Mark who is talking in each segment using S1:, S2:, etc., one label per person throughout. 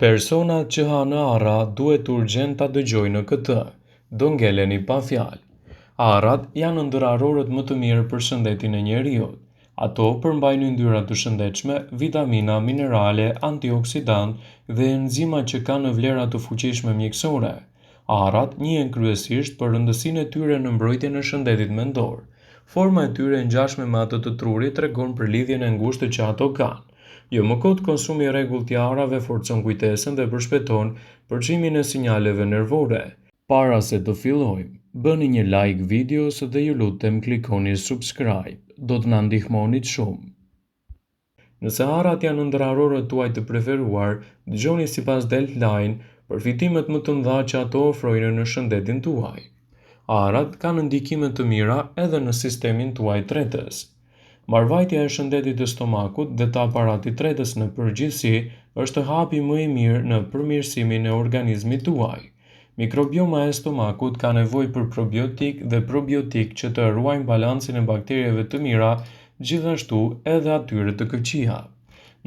S1: Personat që hanë arra duhet urgjent ta dëgjojnë këtë. Do ngeleni pa fjalë. Arrat janë ndërarorët më të mirë për shëndetin e njeriut. Ato përmbajnë yndyra të shëndetshme, vitamina, minerale, antioksidant dhe enzima që kanë vlera të fuqishme mjekësore. Arrat njihen kryesisht për rëndësinë e tyre në mbrojtjen e shëndetit mendor. Forma e tyre e ngjashme me atë të trurit tregon për lidhjen e ngushtë që ato kanë. Jo më kot konsumi i rregullt i arrave forcon kujtesën dhe përshpejton përçimin e sinjaleve nervore. Para se të fillojmë, bëni një like videos dhe ju lutem klikoni subscribe. Do të na ndihmonit shumë. Nëse arrat janë ndër arrorët tuaj të preferuar, dëgjoni sipas Healthline përfitimet më të mëdha që ato ofrojnë në shëndetin tuaj. Arrat kanë ndikime të mira edhe në sistemin tuaj tretës. Mbarvajtja e shëndetit të stomakut dhe të aparatit tretës në përgjithësi është hapi më i mirë në përmirësimin e organizmit tuaj. Mikrobioma e stomakut ka nevojë për probiotik dhe probiotik që të ruajnë balancin e bakterieve të mira, gjithashtu edhe atyre të këqija.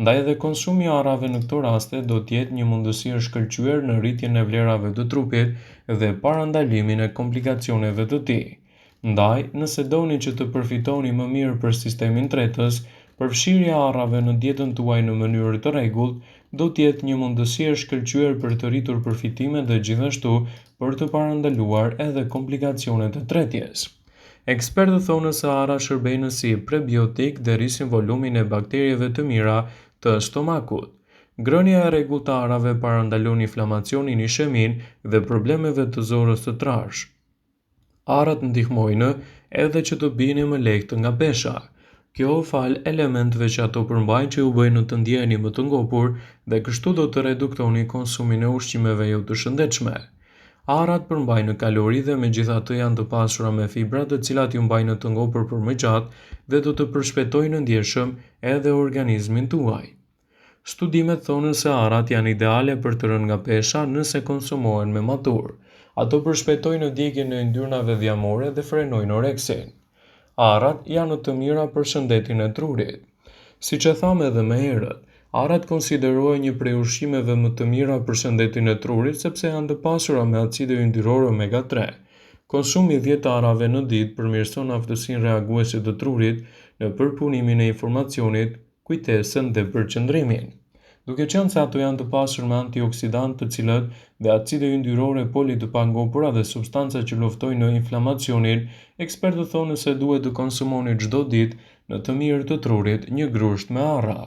S1: Ndaj edhe konsumi i arrave në këto raste do të jetë një mundësi e shkëlqyer në rritjen e vlerave të trupit dhe parandalimin e komplikacioneve të tij. Ndaj, nëse doni që të përfitoni më mirë për sistemin tretës, përfshirja e arrave në dietën tuaj në mënyrë të rregullt do të jetë një mundësi e shkëlqyer për të rritur përfitimet dhe gjithashtu për të parandaluar edhe komplikacionet e tretjes. Ekspertët thonë se arrat shërbejnë si prebiotik dhe rrisin volumin e bakterieve të mira të stomakut. Ngrënia e rregullt të arrave parandalon inflamacionin, ishemin dhe problemeve të zorës së trashë. Arrat ndihmojnë edhe që të bini më lehtë nga pesha. Kjo fal elementëve që ato përmbajnë që ju bëjnë të ndjeheni më të ngopur dhe kështu do të reduktoni konsumin e ushqimeve jo të shëndetshme. Arrat përmbajnë kalori dhe megjithatë janë të pasura me fibra të cilat ju mbajnë të ngopur për më gjatë dhe do të përshpejtojnë ndjeshëm edhe organizmin tuaj. Studimet thonë se arrat janë ideale për të rënë nga pesha nëse konsumohen me matur. Ato përshpejtojnë djegjen e yndyrnave dhjamore dhe frenojnë oreksin. Arrat janë të mira për shëndetin e trurit. Siç e thamë edhe më herët, arrat konsiderohen një prej ushqimeve më të mira për shëndetin e trurit sepse janë të pasura me acide yndyrore omega 3. Konsumi 10 arrave në ditë përmirëson aftësinë reaguese të trurit në përpunimin e informacionit, kujtesën dhe përqendrimin. Duke qenë se ato janë të pasur me antioksidantë të cilët dhe acide yndyrore poli të pangopura dhe substanca që luftojnë në inflamacionin, ekspertët thonë se duhet të konsumoni çdo ditë në të mirë të trurit një grusht me arra.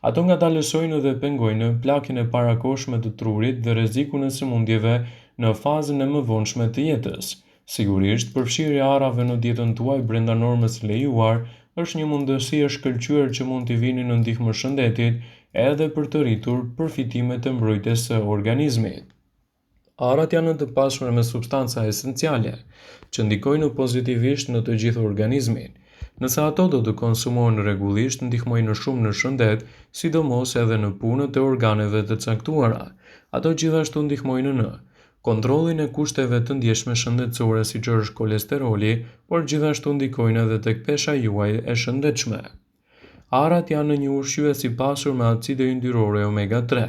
S1: Ato ngadalësojnë dhe pengojnë plakjen e parakohshme të trurit dhe rrezikun e sëmundjeve në fazën e mëvonshme të jetës. Sigurisht, përfshirja e arrave në dietën tuaj brenda normës së lejuar është një mundësi e shkëlqyer që mund t'i vini në ndihmë shëndetit edhe për të rritur përfitimet e mbrojtjes së organizmit. Arrat janë të pasura me substanca esenciale që ndikojnë pozitivisht në të gjithë organizmin. Nëse ato do të konsumohen rregullisht, ndihmojnë shumë në shëndet, sidomos edhe në punët e organeve të caktuara. Ato gjithashtu ndihmojnë në kontrollin e kushteve të ndjeshme shëndetësore siç është kolesteroli, por gjithashtu ndikojnë edhe tek pesha juaj e shëndetshme. Arrat janë një ushqyes i pasur me acide yndyrore omega 3,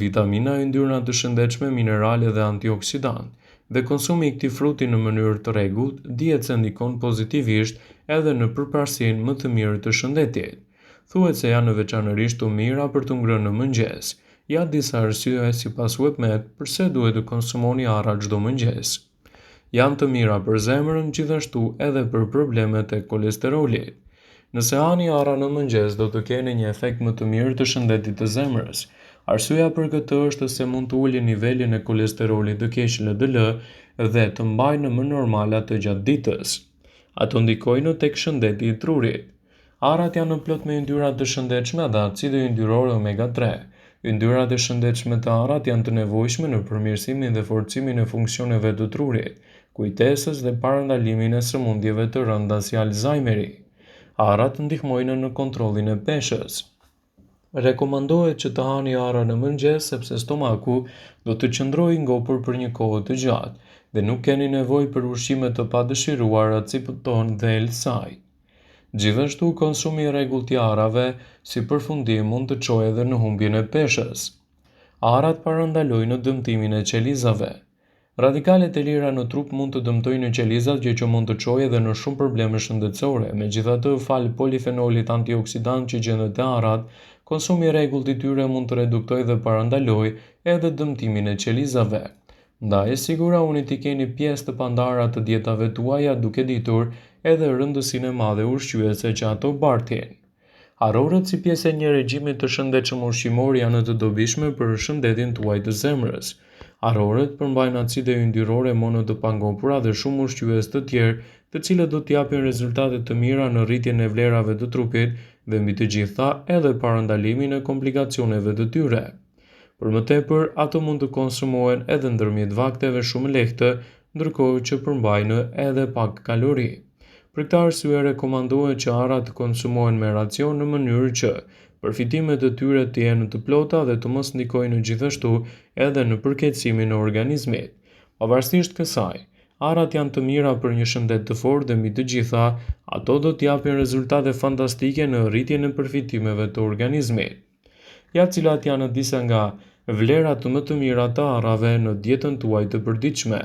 S1: vitamina, yndyrna të shëndetshme, minerale dhe antioksidant, dhe konsumi i këtij fruti në mënyrë të rregullt dihet se ndikon pozitivisht edhe në përparsinë më të mirë të shëndetit. Thuhet se janë veçanërisht të mira për të ngrënë në mëngjes. Ja disa arsye sipas WebMed pse duhet të konsumoni arra çdo mëngjes. Janë të mira për zemrën, gjithashtu edhe për problemet e kolesterolit. Nëse hani arra në mëngjes, do të keni një efekt më të mirë të shëndetit të zemrës. Arsyeja për këtë është se mund të ulë nivelin e kolesterolit të keq LDL dhe të mbajnë më normal atë gjatë ditës. Ato ndikojnë tek shëndeti i trurit. Arrat janë plot me yndyrna të shëndetshme dhe acide yndyrore omega 3. Yndyrnat e shëndetshme të arrat janë të nevojshme në përmirësimin dhe forcimin e funksioneve të trurit, kujtesës dhe parandalimin e sëmundjeve të rënda si Alzheimeri. Arrat ndihmojnë në kontrollin e peshës. Rekomandohet që të hani arra në mëngjes sepse stomaku do të qëndrojë i ngopur për një kohë të gjatë dhe nuk keni nevojë për ushqime të padëshiruara si puton dhe elsaj. Gjithashtu, konsumi i rregullt i arrave si përfundim mund të çojë edhe në humbjen e peshës. Arat parandalojnë dëmtimin e qelizave. Radikalet e lira në trup mund të dëmtojnë qelizat, gjë që mund të çojë edhe në shumë probleme shëndetësore. Megjithatë, falë polifenolit antioksidant që gjendet te arat, konsumi i rregullt i tyre mund të reduktojë dhe parandalojë edhe dëmtimin e qelizave. Ndaj, sigurauni të keni pjesë të pandara të dietave tuaja duke ditur edhe rëndësinë e madhe ushqyese që ato bartin. Harroret si pjesë e një regjimi të shëndetshëm ushqimor janë të dobishme për shëndetin tuaj të zemrës. Harroret përmbajnë acide yndyrore mono të pangopura dhe shumë ushqyes të tjerë, të cilët do t'japin rezultate të mira në rritjen e vlerave të trupit dhe mbi të gjitha edhe parandalimin e komplikacioneve të tyre. Për më tepër, ato mund të konsumohen edhe ndërmjet vakteve shumë lehtë, ndërkohë që përmbajnë edhe pak kalori. Për këtë arsye rekomandohet që arat të konsumohen me racion në mënyrë që përfitimet e tyre të jenë të plota dhe të mos ndikojnë gjithashtu edhe në përkeqësimin e organizmit. Pavarësisht kësaj, arat janë të mira për një shëndet të fortë dhe mbi të gjitha, ato do t'japin rezultate fantastike në rritjen e përfitimeve të organizmit. Ja cilat janë disa nga vlerat më të mira të arrave në dietën tuaj të përditshme.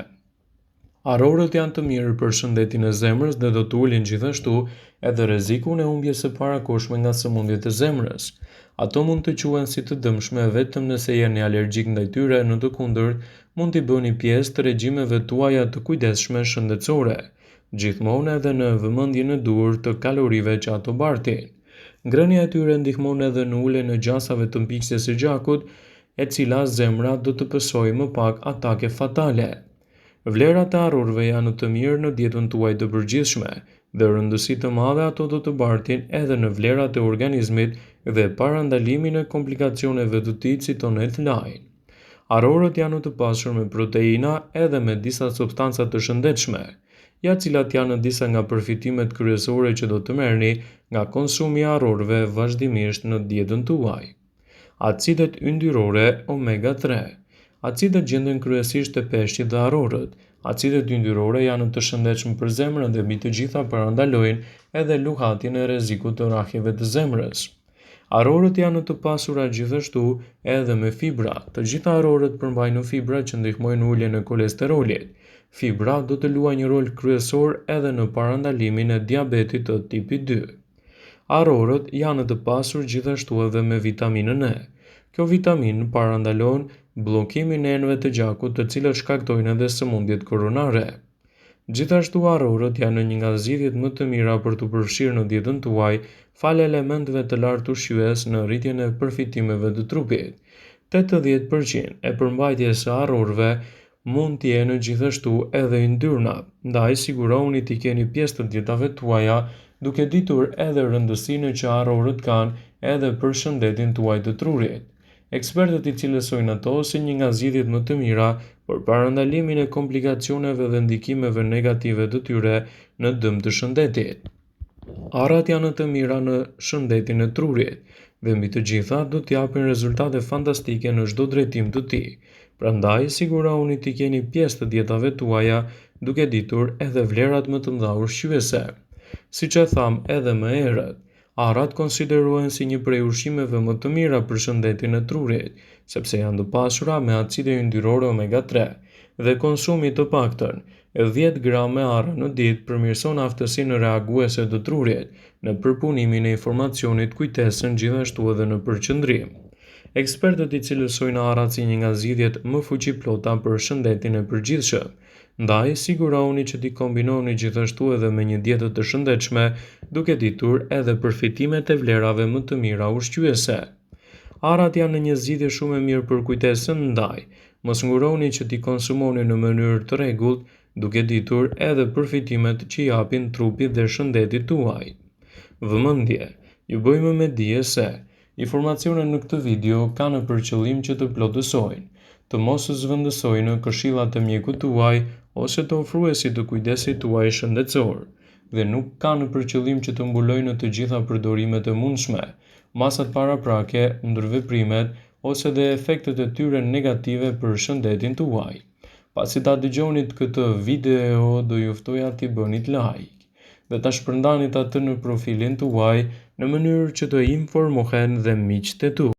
S1: Arrorët janë të mirë për shëndetin e zemrës dhe do të ulin gjithashtu edhe rrezikun e humbjes së parakohshme nga sëmundjet e zemrës. Ato mund të quhen si të dëmshme vetëm nëse jeni alergjik ndaj tyre, në të kundërt, mund t'i bëni pjesë të regjimeve tuaja të kujdesshme shëndetësore, gjithmonë edhe në vëmendjen e duhur të kalorive që ato bartin. Ngrënia e tyre ndihmon edhe në uljen e gjasave të mpiktjes së gjakut, e cila zemra do të pësojë më pak atake fatale. Vlerat e arrorëve janë të mirë në dietën tuaj të përgjithshme dhe rëndësi të madhe ato do të bartin edhe në vlerat e organizmit dhe parandalimin e komplikacioneve të tij si tonet lajn. Arrorët janë të pasur me proteina edhe me disa substanca të shëndetshme, ja cilat janë disa nga përfitimet kryesore që do të merrni nga konsumi i arrorëve vazhdimisht në dietën tuaj. Acidet yndyrore omega 3. Acidet gjenden kryesisht te peshqit dhe arrorët. Acidet yndyrore janë të shëndetshëm për zemrën dhe mbi të gjitha parandalojnë edhe luhatjen e rrezikut të rrahjeve të zemrës. Arrorët janë të pasura gjithashtu edhe me fibra. Të gjitha arrorët përmbajnë fibra që ndihmojnë në uljen e kolesterolit. Fibra do të luajë një rol kryesor edhe në parandalimin e diabetit të tipit 2. Arrorët janë të pasur gjithashtu edhe me vitaminën E. Kjo vitaminë parandalon bllokimin e enëve të gjakut, të cilët shkaktojnë edhe sëmundjet koronare. Gjithashtu arrorët janë një nga zgjidhjet më të mira për të përfshirë në dietën tuaj, falë elementeve të lartë ushqyes në rritjen e përfitimeve të trupit. 80% e përmbajtjes së arrorëve mund të jenë gjithashtu edhe yndyrna, ndaj sigurohuni të keni pjesë të dietave tuaja duke ditur edhe rëndësinë që arrorët kanë edhe për shëndetin tuaj të trurit. Ekspertët i cilësojnë ato si një nga zgjidhjet më të mira për parandalimin e komplikacioneve dhe ndikimeve negative të tyre në dëm të shëndetit. Arrat janë të mira në shëndetin e trurit dhe mbi të gjitha do t'japin rezultate fantastike në çdo drejtim të tij. Prandaj sigurohuni të keni pjesë të dietave tuaja duke ditur edhe vlerat më të mëdha ushqyese. Siç e tham edhe më herët, arrat konsiderohen si një prej ushqimeve më të mira për shëndetin e trurit, sepse janë të pasura me acide yndyrore omega 3 dhe konsumi të paktën 10 gram arra në ditë përmirëson aftësinë reaguese të trurit në përpunimin e informacionit, kujtesën, gjithashtu edhe në përqendrim. Ekspertët i cilësojnë arrat si një nga zgjidhjet më fuqiplota për shëndetin e përgjithshëm. Ndaj, sigurohuni që t'i kombinoni gjithashtu edhe me një dietë të shëndetshme, duke ditur edhe përfitimet e vlerave më të mira ushqyese. Arrat janë një zgjidhje shumë e mirë për kujtesën, ndaj, mos nguroni që t'i konsumoni në mënyrë të rregullt, duke ditur edhe përfitimet që japin trupit dhe shëndetit tuaj. Vëmendje, ju bëjmë me dije se informacionet në këtë video kanë për qëllim që të plotësojnë, të mos zëvendësojnë këshillat e mjekut tuaj ose të ofruesit të kujdesit tuaj shëndetësor, dhe nuk kanë për qëllim që të mbulojnë të gjitha përdorimet e mundshme, masat paraprake, ndërveprimet ose dhe efektet e tyre negative për shëndetin tuaj. Pasi ta dëgjonit këtë video, do ju ftoja t'i bënit like dhe ta shpërndanit atë në profilin tuaj në mënyrë që të informohen dhe miqtë e tu.